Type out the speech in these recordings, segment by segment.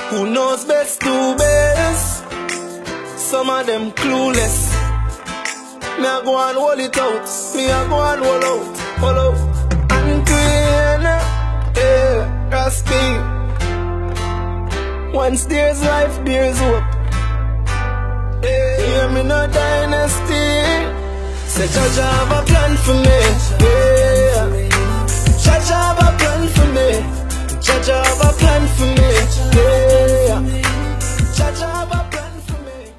Who knows best to best? Some of them clueless. Me a go and hold it out. Me a go and hold out. Antwain, yeah, that's me. Once there's life, there's hope. Yeah, me no dynasty. Say Jaja have a plan for me. Yeah, Jaja have a plan for me. Jaja have a plan for me. Yeah, Jaja have a plan for me.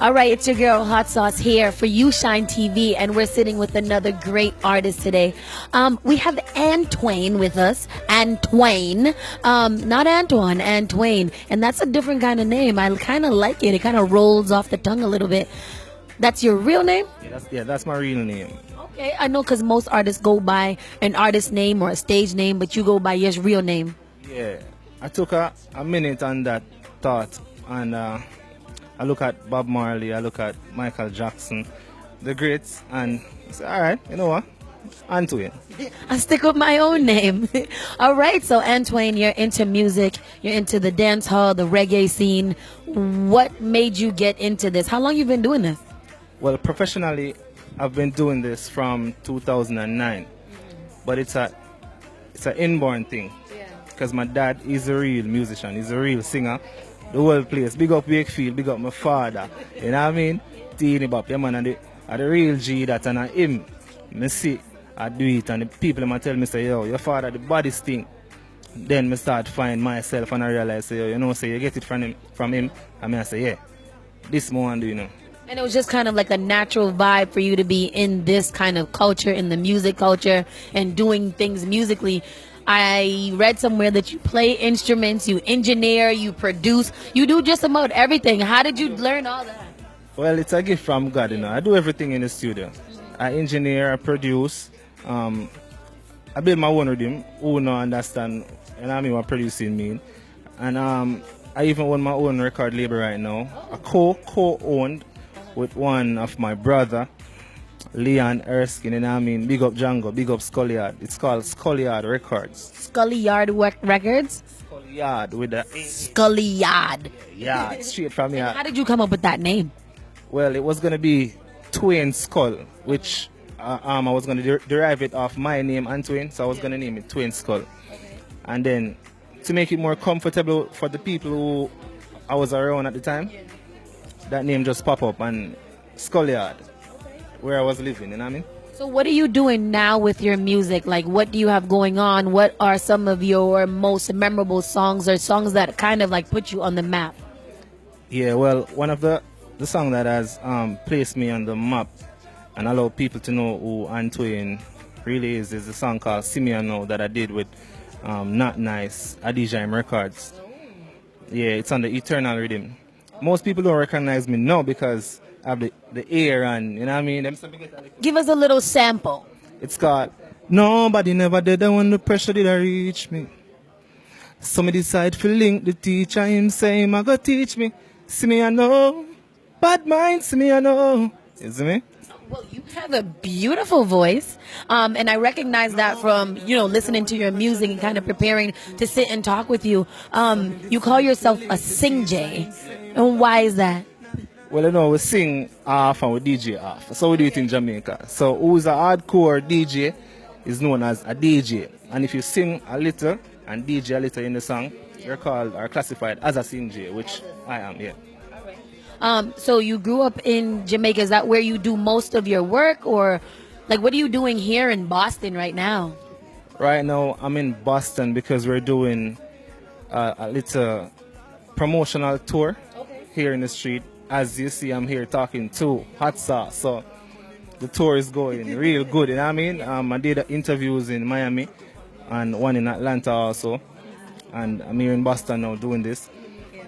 All right, it's your girl Hot Sauce here for You Shine TV, and we're sitting with another great artist today. We have Antwain with us. Antwain, not Antwain, Antwain, and that's a different kind of name. I kind of like it. It kind of rolls off the tongue a little bit. That's your real name? Yeah, that's my real name. Okay, I know because most artists go by an artist name or a stage name, but you go by your real name. Yeah, I took a minute on that thought, and I look at Bob Marley, I look at Michael Jackson, the greats, and I say, all right, you know what? Antwain. I stick with my own name. All right, so Antwain, you're into music, you're into the dance hall, the reggae scene. What made you get into this? How long you been doing this? Well, professionally, I've been doing this from 2009, but it's an inborn thing, because my dad is a real musician, he's a real singer. The whole place, big up Wakefield, big up my father, you know what I mean? Teeny Bop, yeah man, and the real G that, and him, me see, I do it, and the people might tell me, say, yo, your father the baddest thing. Then me start find myself, and I realize, say, yo, you know, say, you get it from him, and I say, yeah, this more I do, you know. And it was just kind of like a natural vibe for you to be in this kind of culture, in the music culture, and doing things musically. I read somewhere that you play instruments, you engineer, you produce, you do just about everything. How did you learn all that? Well, it's a gift from God, you know. I do everything in the studio. I engineer, I produce, I build my own rhythm, who don't understand, and I mean what producing mean. And I even own my own record label right now. I co-owned with one of my brother, Leon Erskine, and I mean, big up Django, big up Scullyard. It's called Scullyard Records. Scullyard Records? Scullyard with the Scullyard. yeah, straight from here. How did you come up with that name? Well, it was gonna be Twain Skull, which I was gonna derive it off my name, Antwain, so I was gonna name it Twain Skull. Okay. And then to make it more comfortable for the people who I was around at the time, that name just pop up, and Scullyard, where I was living, you know what I mean? So what are you doing now with your music? Like, what do you have going on? What are some of your most memorable songs, or songs that kind of like put you on the map? Yeah, well, one of the song that has placed me on the map and allow people to know who Antwain really is the song called Simeon Now that I did with Not Nice, Adijam Records. Yeah, it's on the Eternal Rhythm. Most people don't recognize me now because I have the air, and you know what I mean? Give us a little sample. It's called Nobody Never Did That When the Pressure Did I Reach Me. So me decide to link the teacher, him say him a go teach me. See me I know, bad mind, see me I know. You see me? Well, you have a beautiful voice, and I recognize that from, you know, listening to your music and kind of preparing to sit and talk with you. You call yourself a sing J, and why is that? Well, you know, we sing half and we DJ half. So we do it in Jamaica. So who's a hardcore DJ is known as a DJ. And if you sing a little and DJ a little in the song, you're called or classified as a sing J, which I am, yeah. So you grew up in Jamaica. Is that where you do most of your work, or like what are you doing here in Boston right now? Right now I'm in Boston because we're doing a little promotional tour here in the street. As you see, I'm here talking to Hot Sauce. So the tour is going real good, you know what I mean? I did interviews in Miami and one in Atlanta also. And I'm here in Boston now doing this.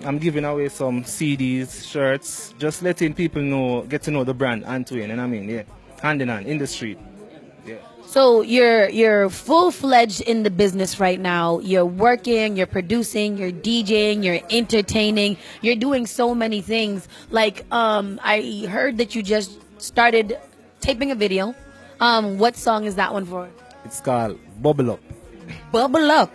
I'm giving away some CDs, shirts, just letting people know, get to know the brand Antwain, you know what I mean? Yeah, hand in hand, in the street. Yeah. So you're full-fledged in the business right now. You're working, you're producing, you're DJing, you're entertaining, you're doing so many things. Like, I heard that you just started taping a video. What song is that one for? It's called Bubble Up. Bubble Up.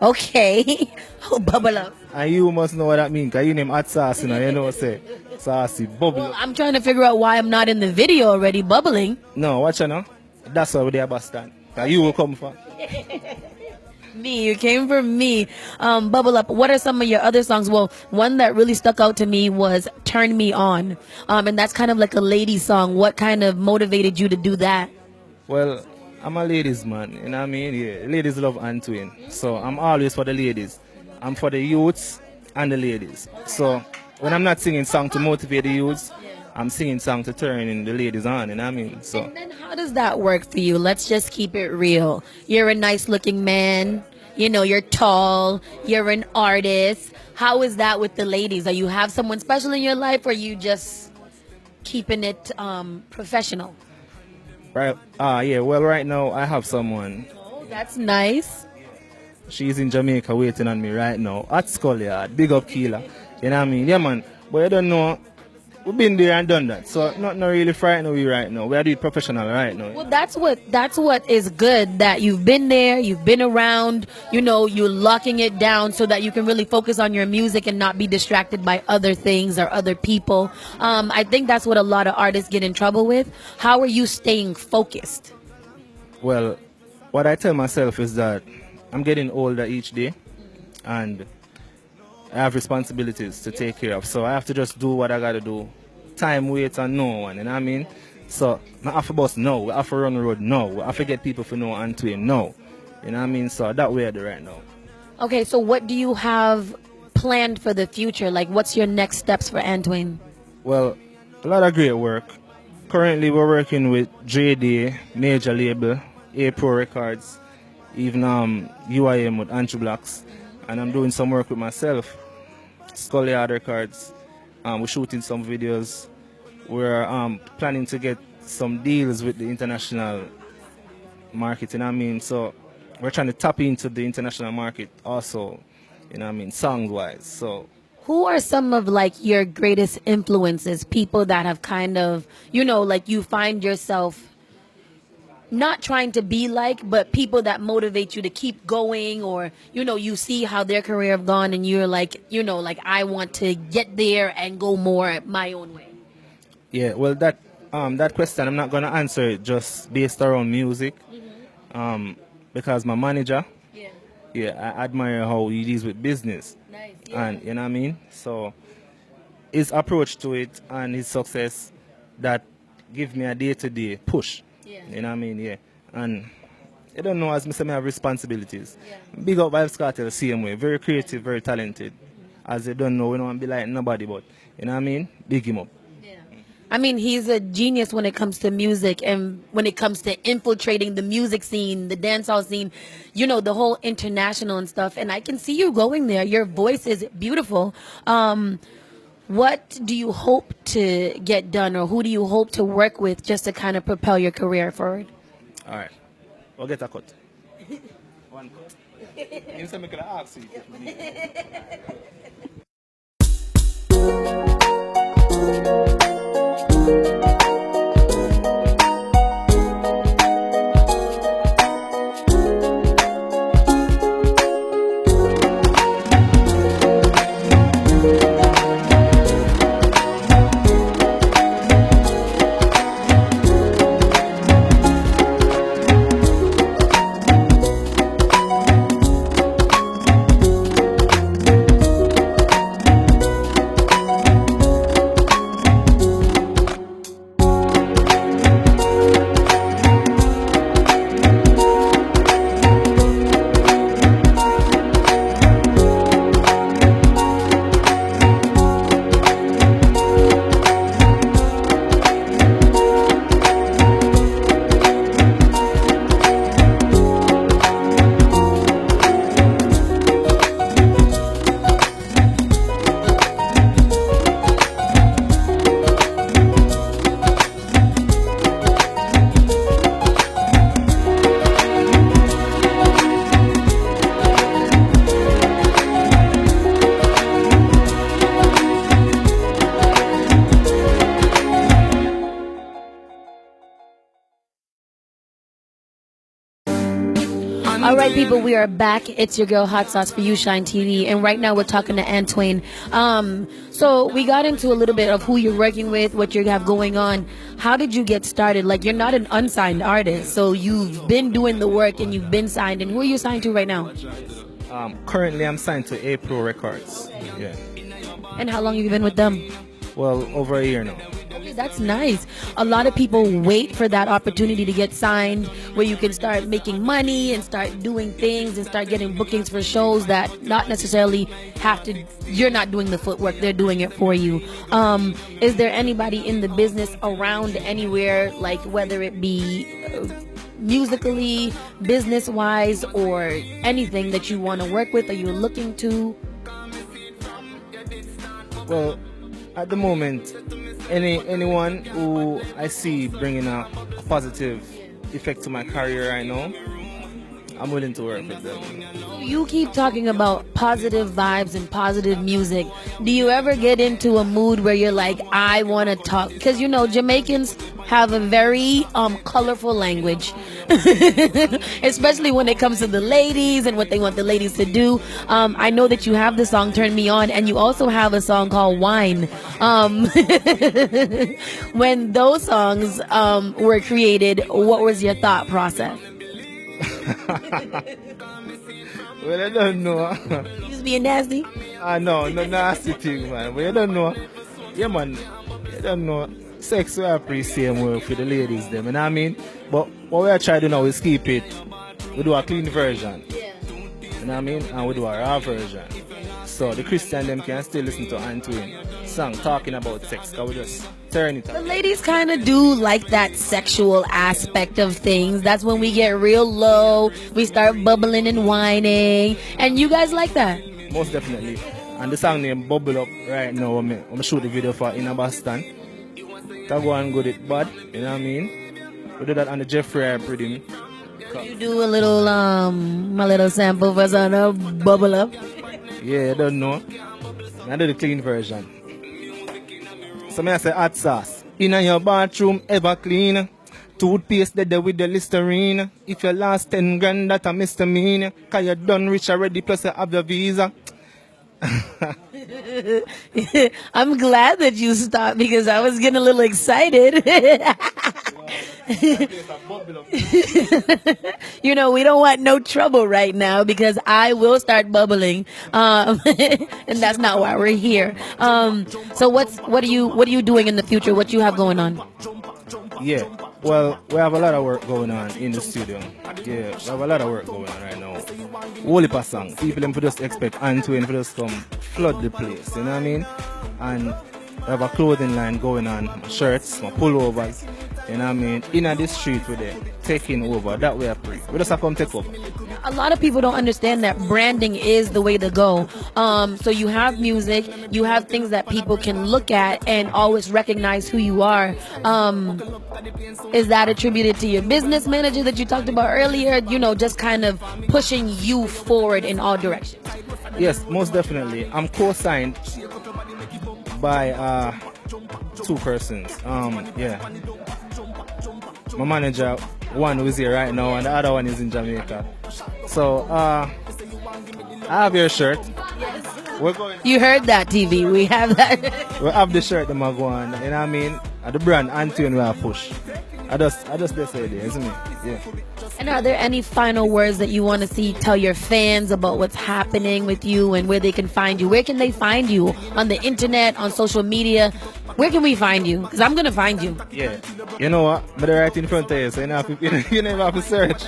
Okay. Oh, bubble up. And you must know what that means, because you name hot sauce, you know, say, saucy, bubble Well, up. I'm trying to figure out why I'm not in the video already bubbling. No, watch you know. That's why we're there, stand. Because you will come for. Me, you came for me. Bubble up. What are some of your other songs? Well, one that really stuck out to me was "Turn Me On," and that's kind of like a lady song. What kind of motivated you to do that? Well, I'm a ladies man, you know what I mean? Yeah, ladies love Antwain. So I'm always for the ladies. I'm for the youths and the ladies. So when I'm not singing song to motivate the youths, I'm singing song to turn in the ladies on, you know what I mean? So And then how does that work for you? Let's just keep it real. You're a nice looking man. You know, you're tall. You're an artist. How is that with the ladies? Are you have someone special in your life, or are you just keeping it professional? right yeah, well right now I have someone. Oh, that's nice. She's in Jamaica waiting on me right now. At Schoolyard, big up Keela. You know what I mean? Yeah man. But you don't know, we've been there and done that. So not really frightened we right now. We are doing professional right now. Well, that's what is good, that you've been there, you've been around, you know, you're locking it down so that you can really focus on your music and not be distracted by other things or other people. I think that's what a lot of artists get in trouble with. How are you staying focused? Well, what I tell myself is that I'm getting older each day and I have responsibilities to take care of. So I have to just do what I gotta do. Time waits on no one, you know what I mean? So I have to bust no, we have to run the road no, we have to get people to know Antwain no. You know what I mean? So that way I do right now. Okay, so what do you have planned for the future? Like, what's your next steps for Antwain? Well, a lot of great work. Currently we're working with JD, major label, A Pro Records, even UIM with Anchu Blocks. And I'm doing some work with myself, Schoolyard Records. We're shooting some videos. We're planning to get some deals with the international market, you know what I mean? So we're trying to tap into the international market also, you know what I mean, song-wise. So Who are some of like your greatest influences, people that have kind of, you know, like you find yourself not trying to be like, but people that motivate you to keep going, or, you know, you see how their career have gone and you're like, you know, like I want to get there and go more my own way? yeah, well that question I'm not gonna answer it just based around music. Because my manager, yeah, I admire how he deals with business. Nice. And you know what I mean? So his approach to it and his success that give me a day-to-day push. Yeah. You know what I mean? Yeah. And I don't know, as I say, I have responsibilities. Big up Vibes Cartel the same way. Very creative, very talented. As they don't know, we don't want to be like nobody, but you know what I mean? Big him up. I mean, he's a genius when it comes to music and when it comes to infiltrating the music scene, the dancehall scene, you know, the whole international and stuff. And I can see you going there. Your voice is beautiful. What do you hope to get done, or who do you hope to work with just to kind of propel your career forward? All right. We'll get a cut. One cut. You said me could ask you. right, people, we are back. It's your girl Hot Sauce for You Shine TV, and right now we're talking to Antwain. So we got into a little bit of who you're working with, what you have going on. How did you get started? Like, you're not an unsigned artist, so you've been doing the work and you've been signed. And who are you signed to right now? Currently, I'm signed to April Records. Yeah. And how long have you been with them? Well, over a year now. Okay, that's nice. A lot of people wait for that opportunity to get signed where you can start making money and start doing things and start getting bookings for shows that not necessarily have to, you're not doing the footwork, they're doing it for you. Is there anybody in the business around anywhere, like whether it be musically, business-wise, or anything that you want to work with or you're looking to? Well, at the moment, anyone who I see bringing a positive effect to my career right now, I'm willing to work with them. You keep talking about positive vibes and positive music. Do you ever get into a mood where you're like, I want to talk? Because, you know, Jamaicans have a very colorful language, especially when it comes to the ladies and what they want the ladies to do. I know that you have the song Turn Me On, and you also have a song called Wine. When those songs were created, what was your thought process? Well, I don't know. You just being nasty? No nasty thing, man. But you don't know. Yeah, man. You don't know. Sex we appreciate more for the ladies, them. You know what I mean? But what we are trying to do now is keep it. We do a clean version. Yeah. You know what I mean? And we do a raw version. So the Christian them can still listen to Antwain song talking about sex. Cause we just turn it up. The ladies kind of do like that sexual aspect of things. That's when we get real low. We start bubbling and whining. And you guys like that? Most definitely. And the song named Bubble Up right now, I'm shoot the video for in Boston. That go and good it bad, you know what I mean? We do that on the Jeffrey rhythm. You do a little my little sample for some Bubble Up. Yeah, I don't know. I do the clean version. So I say hot sauce. In your bathroom ever clean? Toothpaste there with the Listerine. If you lost 10 grand, that a misdemeanor. Cause you done rich already, plus you have your visa. I'm glad that you stopped because I was getting a little excited. You know, we don't want no trouble right now because I will start bubbling, and that's not why we're here. So what are you doing in the future? What you have going on? Yeah, well, we have a lot of work going on in the studio. Yeah, we have a lot of work going on right now. Whole heap of songs. People them for just expect Antwain for just come flood the place, you know what I mean? And we have a clothing line going on, my shirts, my pullovers, you know what I mean? In the street with them, taking over. That way I pray. We just have to come take over. A lot of people don't understand that branding is the way to go. So you have music, you have things that people can look at and always recognize who you are. Is that attributed to your business manager that you talked about earlier? You know, just kind of pushing you forward in all directions. Yes, most definitely. I'm co-signed by 2 persons. Yeah. My manager, one who is here right now, and the other one is in Jamaica. So, I have your shirt. We're going. You heard that, TV. We have that. We have the shirt that I'm going. You know what I mean? The brand Antwain we have push. I just say it, isn't it? Yeah. And are there any final words that you want to tell your fans about what's happening with you and where they can find you? Where can they find you? On the internet, on social media? Where can we find you? Because I'm going to find you. Yeah. You know what? I'm right in front of you, so you never have to search.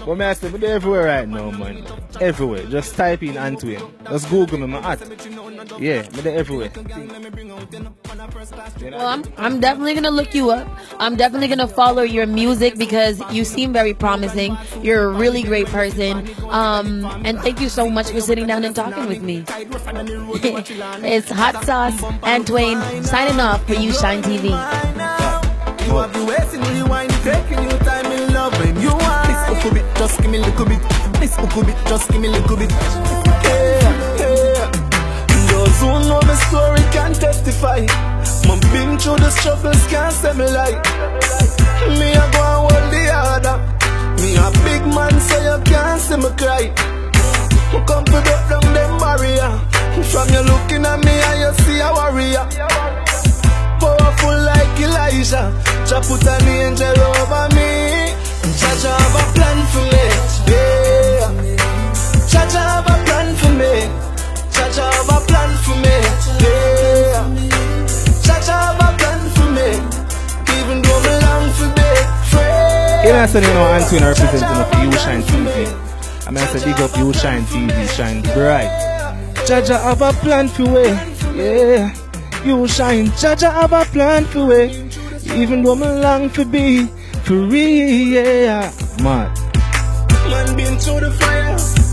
But I say, they're everywhere right now, man. Everywhere. Just type in Antwain. Just Google me, my at. Yeah, they're everywhere. Well, I'm definitely going to look you up. I'm definitely going to follow your music because you seem very promising. You're a really great person. And thank you so much for sitting down and talking with me. It's Hot Sauce Antwain signing off for You Shine TV. You have the ways in rewind, taking your time in love when you want. This little bit, just give me a little bit. This little bit, just give me a little bit. Yeah. Those who know the story can testify. My been through the struggles, can't say me like. Me a go and hold the other. Me a big man, so you can't say see me cry. Come to break down them barrier. From you looking at me and you see a warrior. Powerful like Elijah. Jah put an angel over me. Jah have a plan for me. Yeah. Jah have a plan for me. Jah have a plan for me. Yeah. Jah have a plan for me. Even though me long for big friends. Yeah, I said, you know, Antwain representing for You Shine TV. I mean, I said, big up You Shine TV, shine bright. Jah have a plan for we, yeah. You shine, Jah have a plan for we. Even though me long for be free, yeah. Man been through the fire.